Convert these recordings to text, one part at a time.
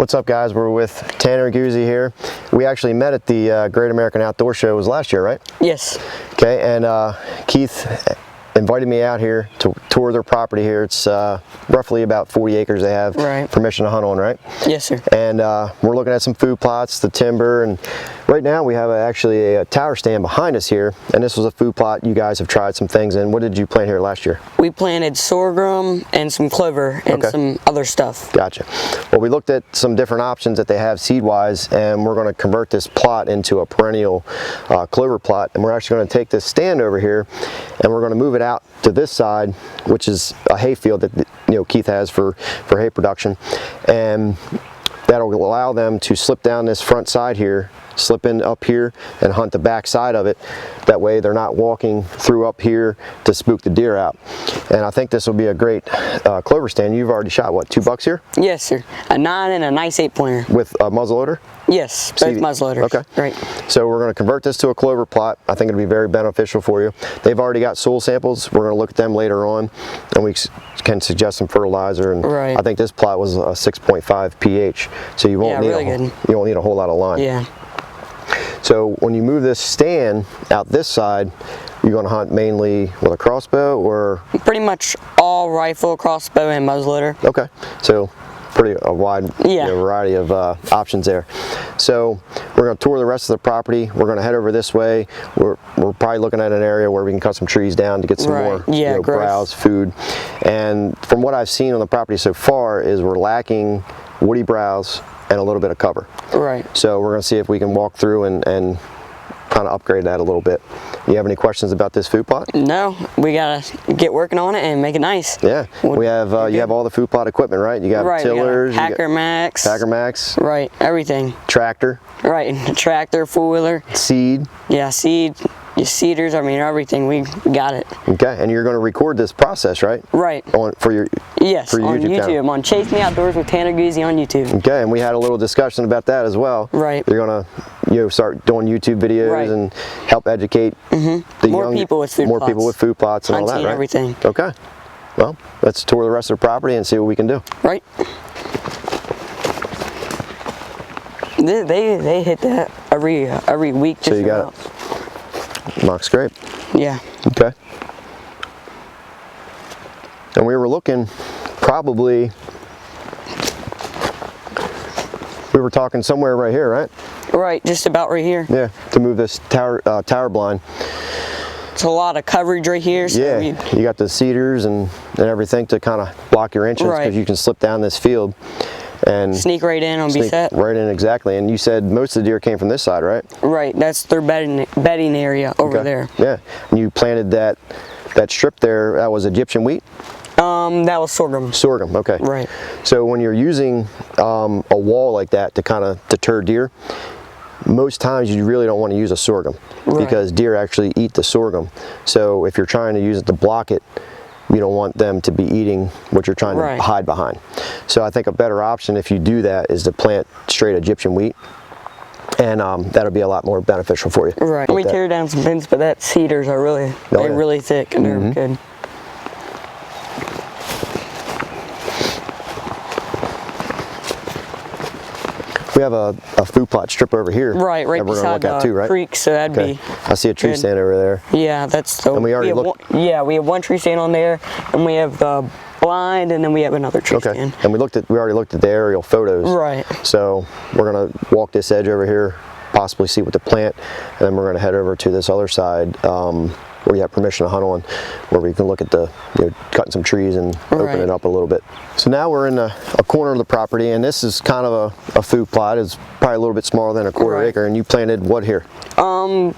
What's up, guys? We're with Tanner and Guzy here. We actually met at the Great American Outdoor Show. It was last year, right? Yes. Okay, and Keith invited me out here to tour their property here. It's roughly about 40 acres they have permission to hunt on, right? Yes, sir. And we're looking at some food plots, the timber, and right now we have actually a tower stand behind us here, and this was a food plot you guys have tried some things in. What did you plant here last year? We planted sorghum and some clover and some other stuff. Gotcha. Well, we looked at some different options that they have seed-wise, and we're going to convert this plot into a perennial clover plot, and we're actually going to take this stand over here and we're going to move it out to this side, which is a hay field that Keith has for hay production, and that'll allow them to slip down this front side here, slip in up here and hunt the back side of it. That way they're not walking through up here to spook the deer out. And I think this will be a great clover stand. You've already shot, what, 2 bucks here? Yes, sir. A 9 and a nice 8-pointer. With a muzzleloader? Yes, both muzzleloaders. Okay. Right. So we're going to convert this to a clover plot. I think it'll be very beneficial for you. They've already got soil samples. We're going to look at them later on, and we can suggest some fertilizer. And I think this plot was a 6.5 pH, so you won't need a whole lot of lime. Yeah. So when you move this stand out this side, you're going to hunt mainly with a crossbow, or? Pretty much all rifle, crossbow, and muzzleloader. Okay, so pretty wide variety of options there. So we're going to tour the rest of the property. We're going to head over this way. We're probably looking at an area where we can cut some trees down to get some more browse, food. And from what I've seen on the property so far is we're lacking woody browse and a little bit of cover. Right. So we're going to see if we can walk through and kind of upgrade that a little bit. You have any questions about this food plot? No, we gotta get working on it and make it nice. Yeah, we have. You have all the food plot equipment, right? You got tillers, Packer Max, right? Everything. Tractor. Right, tractor, 4-wheeler. Seed. Yeah, seed. Your seeders, I mean everything, we got it. Okay, and you're going to record this process, right? Right. For your YouTube channel. I'm on Chase Me Outdoors with Tanner Guzy on YouTube. Okay, and we had a little discussion about that as well. Right. You're going to start doing YouTube videos and help educate more people with food plots and all that, right? Everything. Okay. Well, let's tour the rest of the property and see what we can do. Right. They hit that every week. Just so you got it. Mock scrape. Yeah. Okay. And we were looking probably, we were talking somewhere right here, right? Right, just about right here. Yeah, to move this tower blind. It's a lot of coverage right here. So you got the cedars and everything to kind of block your entrance, because you can slip down this field and sneak right in on beset. Right in, exactly. And you said most of the deer came from this side, right? Right, that's their bedding area over there. Yeah, and you planted that strip there. That was Egyptian wheat? That was sorghum. Sorghum, okay. Right. So when you're using a wall like that to kind of deter deer, most times you really don't want to use a sorghum because deer actually eat the sorghum. So if you're trying to use it to block it, you don't want them to be eating what you're trying to hide behind. So I think a better option if you do that is to plant straight Egyptian wheat, and that'll be a lot more beneficial for you. Right. We tear down some pins, but that cedars are really thick and they're good. We have a food plot strip over here. Right beside the creek, so that'd be. I see a tree stand over there. Yeah, that's the. And we already looked. we have one tree stand on there, and we have the blind, and then we have another tree stand. And we already looked at the aerial photos. Right. So we're gonna walk this edge over here, possibly see what to plant, and then we're gonna head over to this other side where you have permission to hunt on, where we can look at the cutting some trees and open it up a little bit. So now we're in a corner of the property, and this is kind of a food plot. It's probably a little bit smaller than a quarter acre, and you planted what here?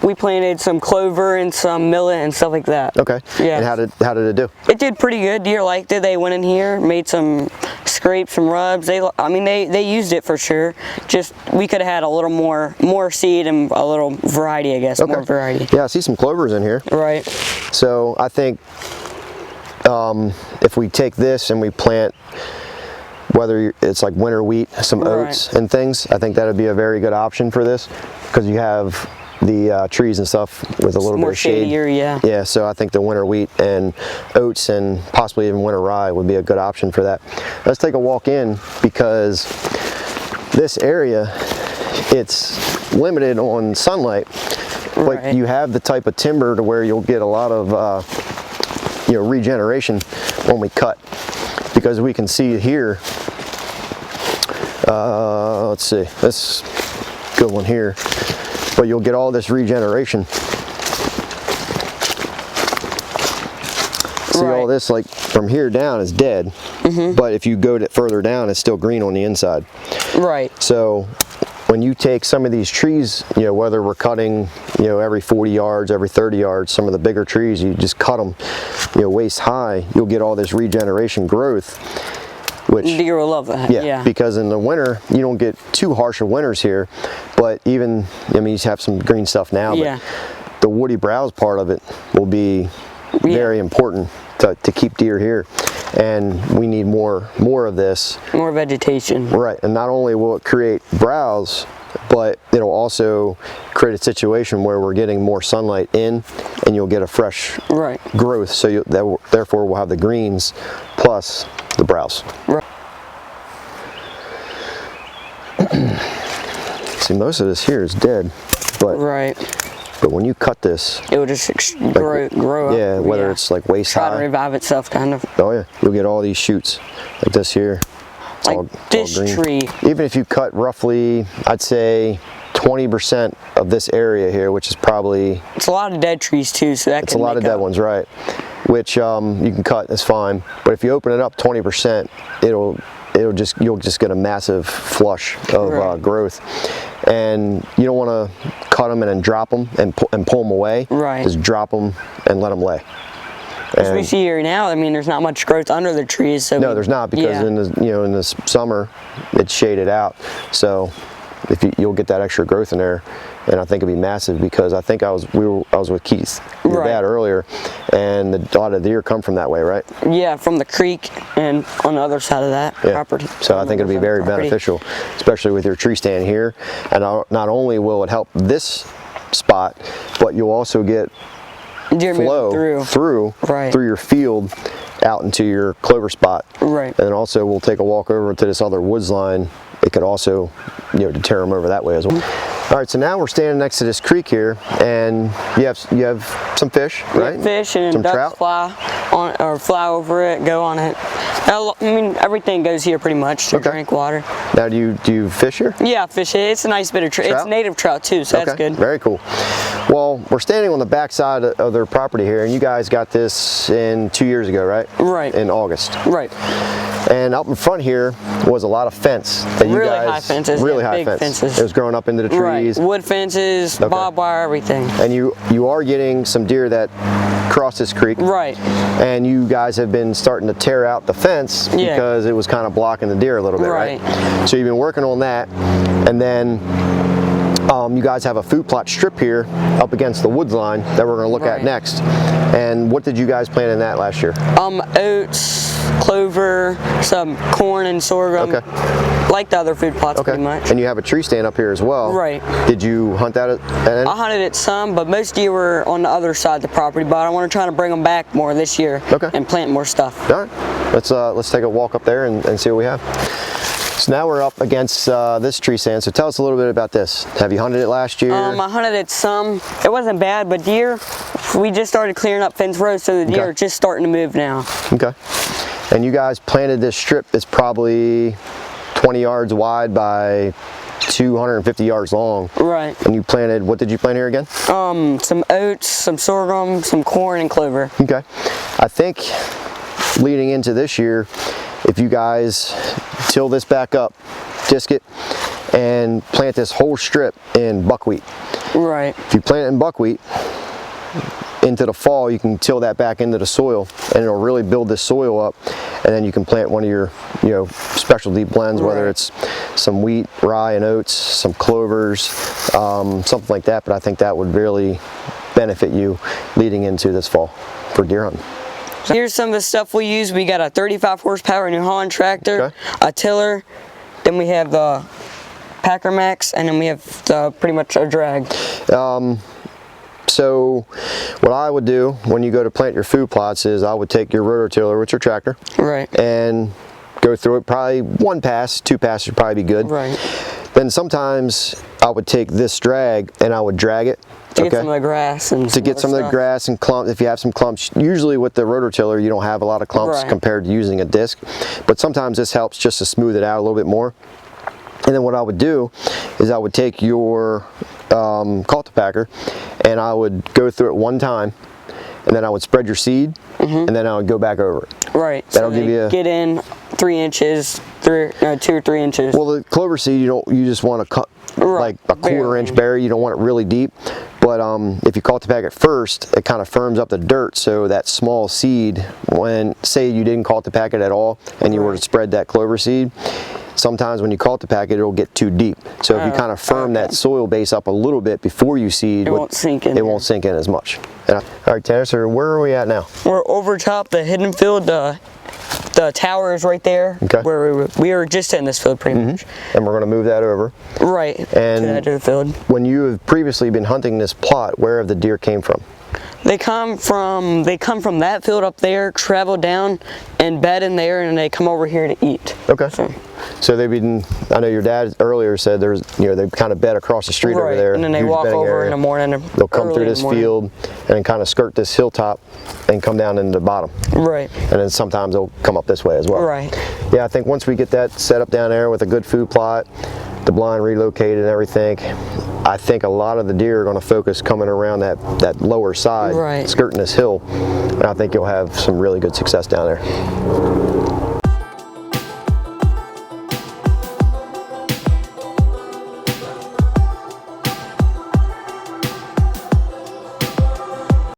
We planted some clover and some millet and stuff like that. Okay. Yeah. And how did it do? It did pretty good. Deer liked it. They went in here, made some scrapes, some rubs. They used it for sure. Just we could have had a little more seed and a little variety, I guess. Okay. More variety. Yeah, I see some clovers in here. Right. So I think if we take this and we plant, whether it's like winter wheat, some oats and things, I think that would be a very good option for this, because you have the trees and stuff with a little bit of shade. Shadier, yeah, so I think the winter wheat and oats and possibly even winter rye would be a good option for that. Let's take a walk in, because this area, it's limited on sunlight, but Right. you have the type of timber to where you'll get a lot of regeneration when we cut, because we can see here, let's see, this good one here, but you'll get all this regeneration. See, all this, like from here down is dead, but if you go further down, it's still green on the inside. Right. So when you take some of these trees, whether we're cutting, every 40 yards, every 30 yards, some of the bigger trees, you just cut them, waist high, you'll get all this regeneration growth, which Deer will love that. Yeah. because in the winter, you don't get too harsh of winters here, but even, you have some green stuff now, Yeah. but the woody browse part of it will be very important to keep deer here, and we need more of this. More vegetation. Right, and not only will it create browse, but it'll also create a situation where we're getting more sunlight in, and you'll get a fresh growth. So therefore, we'll have the greens plus the browse. Right. See, most of this here is dead, but But when you cut this, it will just grow up. Yeah, whether it's like waist high. Try to revive itself, kind of. Oh yeah, you'll get all these shoots like this here. It's like all this green. tree. Even if you cut roughly, I'd say 20% of this area here, which is probably... It's a lot of dead trees too, so that It's a lot of dead ones, right. Which you can cut, that's fine. But if you open it up 20%, you'll just get a massive flush of growth. And you don't want to cut them and then drop them and pull them away. Right. Just drop them and let them lay. As we see here now, I mean, there's not much growth under the trees. So no, there's not, because in the in the summer it's shaded out. So if you'll get that extra growth in there, and I think it'd be massive, because I think I was with Keith, your dad, earlier, and a lot of deer come from that way, right? Yeah, from the creek and on the other side of that property. So I think it'll be very beneficial, especially with your tree stand here. And not only will it help this spot, but you'll also get deer flow through your field out into your clover spot. Right. And then also we'll take a walk over to this other woods line. It could also, deter them over that way as well. All right, so now we're standing next to this creek here, and you have some fish, right? Fish and some ducks trout. fly over it, go on it. I mean, everything goes here pretty much to drink water. Now, do you fish here? Yeah, fish it. It's a nice bit of trout. It's native trout too, so that's good. Very cool. Well, we're standing on the back side of their property here, and you guys got this in 2 years ago, right? Right. In August. Right. And out in front here was a lot of fence that you really guys high fences. really yeah, high big fences. It was growing up into the trees. Right. Wood fences, barbed wire, everything. And you are getting some deer that cross this creek. Right. And you guys have been starting to tear out the fence because it was kind of blocking the deer a little bit, right? So you've been working on that, and then you guys have a food plot strip here up against the woods line that we're going to look at next. And what did you guys plant in that last year? Oats, clover, some corn and sorghum. Like the other food plots, pretty much. And you have a tree stand up here as well. Right. Did you hunt that at any? I hunted it some, but most deer were on the other side of the property. But I want to try to bring them back more this year and plant more stuff. All right. Let's take a walk up there and see what we have. So now we're up against this tree stand. So tell us a little bit about this. Have you hunted it last year? I hunted it some. It wasn't bad, but deer, we just started clearing up fence rows, so the deer are just starting to move now. Okay. And you guys planted this strip that's probably 20 yards wide by 250 yards long. Right. And you planted, what did you plant here again? Some oats, some sorghum, some corn, and clover. Okay. I think leading into this year, if you guys till this back up, disc it, and plant this whole strip in buckwheat. Right. If you plant it in buckwheat, into the fall you can till that back into the soil, and it'll really build this soil up, and then you can plant one of your specialty blends, whether it's some wheat, rye, and oats, some clovers, something like that. But I think that would really benefit you leading into this fall for deer hunting. Here's some of the stuff we use. We got a 35 horsepower New Holland tractor, a tiller, then we have the Packer Max, and then we have pretty much a drag. So what I would do when you go to plant your food plots is I would take your rototiller with your tractor, and go through it. Probably 1 pass, 2 passes would probably be good. Right. Then sometimes I would take this drag and I would drag it. To get some of the grass and to get some of the grass and clumps. If you have some clumps, usually with the rototiller you don't have a lot of clumps compared to using a disc, but sometimes this helps just to smooth it out a little bit more. And then what I would do is I would take your cultipacker and I would go through it 1 time, and then I would spread your seed, and then I would go back over it. Right. That'll so give you get in 3 inches, 2 or 3 inches. Well, the clover seed you just want to cut like a 1/4 inch bury. You don't want it really deep. But if you cultipack it first, it kind of firms up the dirt, so that small seed, when say you didn't cultipack it at all and you were to spread that clover seed, sometimes when you cultipack it, it'll get too deep. So if you kind of firm that soil base up a little bit before you seed, it won't sink in. It won't sink in as much. All right, Tanner, so where are we at now? We're over top the hidden field. The tower is right there. Okay. Where we were just in this field pretty much. And we're going to move that over. Right. And to the edge of the field. When you have previously been hunting this plot, where have the deer came from? They come from that field up there, travel down and bed in there, and they come over here to eat. Okay. So they've been, I know your dad earlier said there's, they kind of bed across the street over there. And then they walk over in the morning. They'll come through this field and kind of skirt this hilltop and come down into the bottom. Right. And then sometimes they'll come up this way as well. Right. Yeah, I think once we get that set up down there with a good food plot, the blind relocated and everything, I think a lot of the deer are going to focus coming around that lower side, skirting this hill, and I think you'll have some really good success down there.